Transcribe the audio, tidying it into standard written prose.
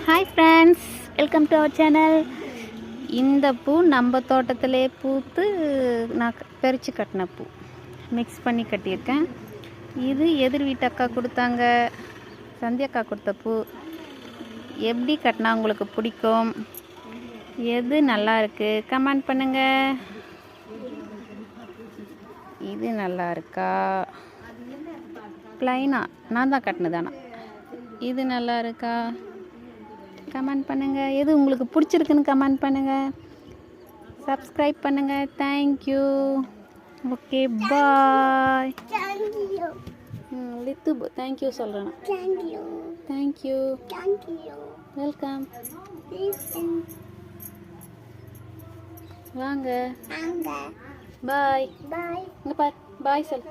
Hi friends, welcome to our channel. இந்த பூ நம்ம தோட்டத்திலே பூத்து நான் பறித்து கட்டின பூ மிக்ஸ் பண்ணி கட்டியிருக்கேன். இது எதிர் வீட்டு அக்கா கொடுத்தாங்க, சந்தியக்கா கொடுத்த பூ. எப்படி கட்டினா உங்களுக்கு பிடிக்கும், எது நல்லா இருக்குது கமெண்ட் பண்ணுங்கள். இது நல்லா இருக்கா, ப்ளைனாக நான் தான் கட்டினதானா, இது நல்லா இருக்கா கமெண்ட் பண்ணுங்கள். எது உங்களுக்கு பிடிச்சிருக்குன்னு கமெண்ட் பண்ணுங்கள். சப்ஸ்கிரைப் பண்ணுங்கள். தேங்க்யூ. ஓகே, பாய். லித்து தேங்க்யூ சொல்கிறேன். தேங்க்யூ. வெல்கம். வாங்க. பாய். இங்கே பார், பாய் சொல்.